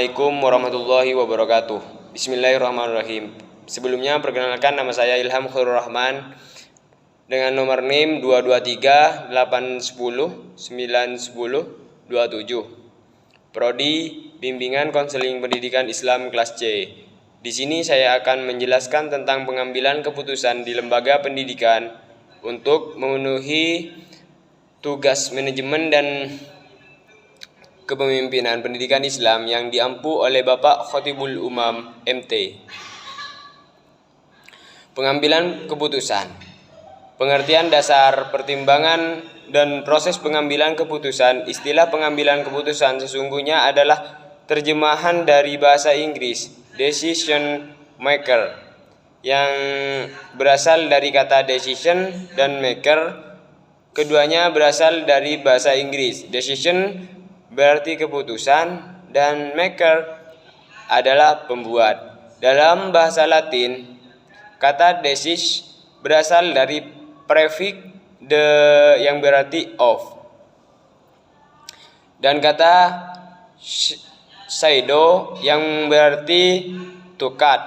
Assalamualaikum warahmatullahi wabarakatuh. Bismillahirrahmanirrahim. Sebelumnya perkenalkan, nama saya Ilham Khairul Rahman dengan nomor NIM 223 810 910 27. Prodi Bimbingan Konseling Pendidikan Islam kelas C. Di sini saya akan menjelaskan tentang pengambilan keputusan di lembaga pendidikan untuk memenuhi tugas manajemen dan kepemimpinan pendidikan Islam yang diampu oleh Bapak Khatibul Umam MT. Pengambilan keputusan. Pengertian dasar, pertimbangan, dan proses pengambilan keputusan. Istilah pengambilan keputusan sesungguhnya adalah terjemahan dari bahasa Inggris decision maker, yang berasal dari kata decision dan maker. Keduanya berasal dari bahasa Inggris. Decision berarti keputusan dan maker adalah pembuat. Dalam bahasa Latin, kata decis berasal dari prefix de yang berarti of, dan kata saido yang berarti to cut.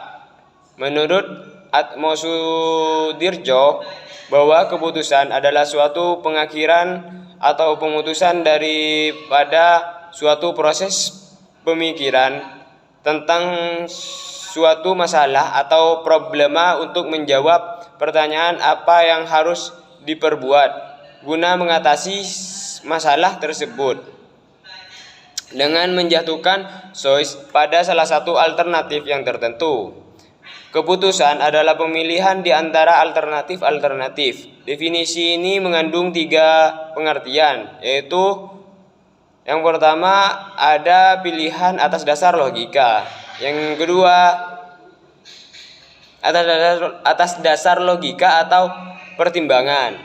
Menurut Atmosudirjo, bahwa keputusan adalah suatu pengakhiran atau pemutusan daripada suatu proses pemikiran tentang suatu masalah atau problema untuk menjawab pertanyaan apa yang harus diperbuat guna mengatasi masalah tersebut, dengan menjatuhkan choice pada salah satu alternatif yang tertentu. Keputusan adalah pemilihan di antara alternatif-alternatif. Definisi ini mengandung 3 pengertian, yaitu yang pertama ada pilihan atas dasar logika, yang kedua atas dasar logika atau pertimbangan,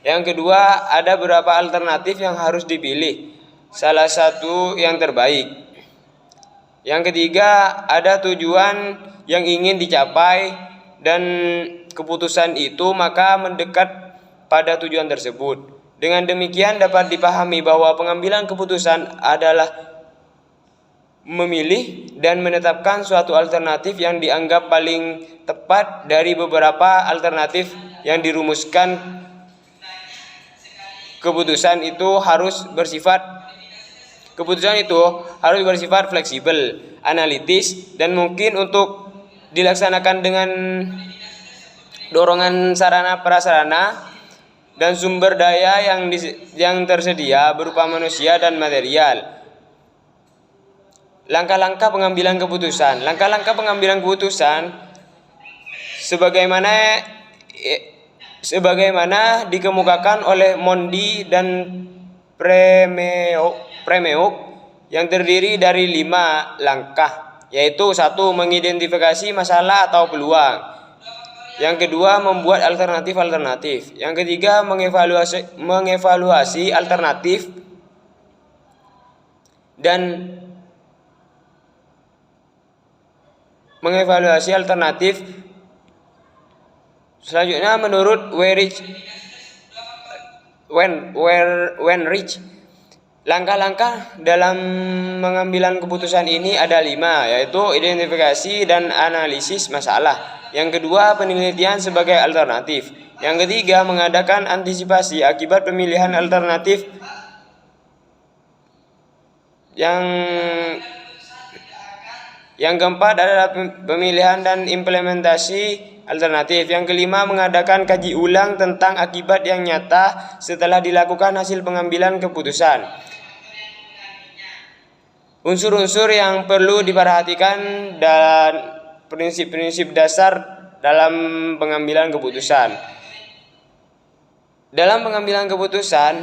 yang kedua ada beberapa alternatif yang harus dipilih, salah satu yang terbaik, yang ketiga ada tujuan yang ingin dicapai dan keputusan itu maka mendekat pada tujuan tersebut. Dengan demikian dapat dipahami bahwa pengambilan keputusan adalah memilih dan menetapkan suatu alternatif yang dianggap paling tepat dari beberapa alternatif yang dirumuskan. Keputusan itu harus bersifat fleksibel, analitis, dan mungkin untuk dilaksanakan dengan dorongan sarana prasarana dan sumber daya yang tersedia berupa manusia dan material. Langkah-langkah pengambilan keputusan. Langkah-langkah pengambilan keputusan sebagaimana dikemukakan oleh Mondi dan Premeuk yang terdiri dari 5 langkah, yaitu 1. Mengidentifikasi masalah atau peluang, yang kedua membuat alternatif-alternatif, yang ketiga mengevaluasi alternatif, dan selanjutnya menurut Wenrich, langkah-langkah dalam pengambilan keputusan ini ada 5, yaitu identifikasi dan analisis masalah, yang kedua penelitian sebagai alternatif, yang ketiga mengadakan antisipasi akibat pemilihan alternatif, yang keempat adalah pemilihan dan implementasi alternatif, yang kelima mengadakan kaji ulang tentang akibat yang nyata setelah dilakukan hasil pengambilan keputusan. Unsur-unsur yang perlu diperhatikan dan prinsip-prinsip dasar dalam pengambilan keputusan. Dalam pengambilan keputusan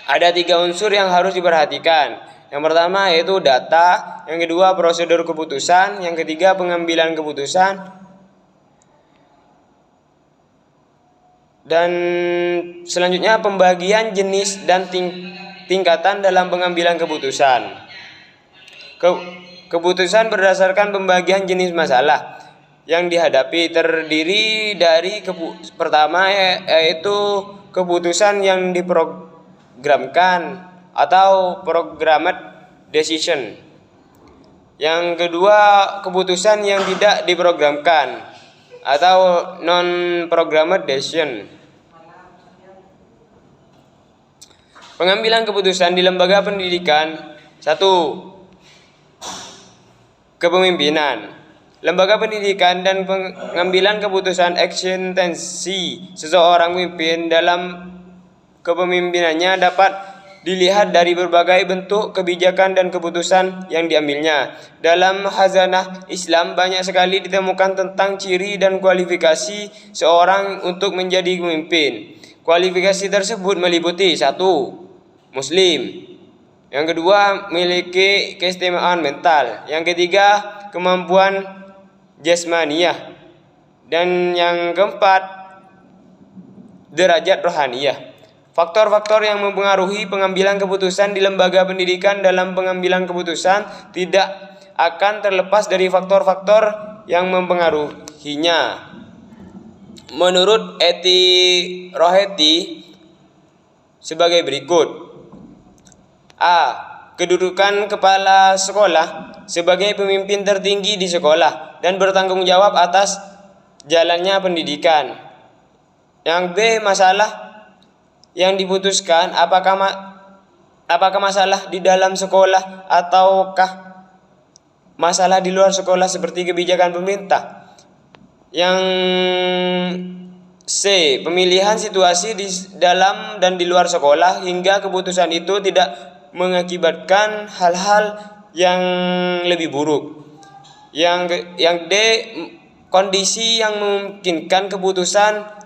ada 3 unsur yang harus diperhatikan. Yang pertama yaitu data, yang kedua prosedur keputusan, yang ketiga pengambilan keputusan, dan selanjutnya pembagian jenis dan tingkatan dalam pengambilan keputusan. Keputusan berdasarkan pembagian jenis masalah yang dihadapi terdiri dari pertama yaitu keputusan yang diprogramkan atau programmed decision. Yang kedua, keputusan yang tidak diprogramkan atau non-programmed decision. Pengambilan keputusan di lembaga pendidikan. 1. Kepemimpinan. Lembaga pendidikan dan pengambilan keputusan eksistensi seseorang pemimpin dalam kepemimpinannya dapat dilihat dari berbagai bentuk kebijakan dan keputusan yang diambilnya. Dalam khazanah Islam banyak sekali ditemukan tentang ciri dan kualifikasi seorang untuk menjadi pemimpin. Kualifikasi tersebut meliputi 1. Muslim. Yang kedua, memiliki keistimewaan mental. Yang ketiga, kemampuan jasmaniyah. Dan yang keempat, derajat rohaniyah. Faktor-faktor yang mempengaruhi pengambilan keputusan di lembaga pendidikan dalam pengambilan keputusan tidak akan terlepas dari faktor-faktor yang mempengaruhinya. Menurut Eti Roheti sebagai berikut. A. Kedudukan kepala sekolah sebagai pemimpin tertinggi di sekolah dan bertanggung jawab atas jalannya pendidikan. Yang B. Masalah yang diputuskan apakah masalah di dalam sekolah ataukah masalah di luar sekolah seperti kebijakan pemerintah. Yang C. Pemilihan situasi di dalam dan di luar sekolah hingga keputusan itu tidak mengakibatkan hal-hal yang lebih buruk. Yang D. Kondisi yang memungkinkan keputusan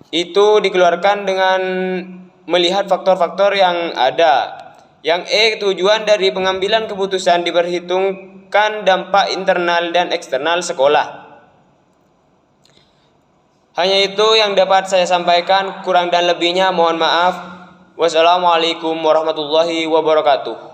itu dikeluarkan dengan melihat faktor-faktor yang ada. Yang E. Tujuan dari pengambilan keputusan diperhitungkan dampak internal dan eksternal sekolah. Hanya itu yang dapat saya sampaikan, kurang dan lebihnya mohon maaf. Wassalamualaikum warahmatullahi wabarakatuh.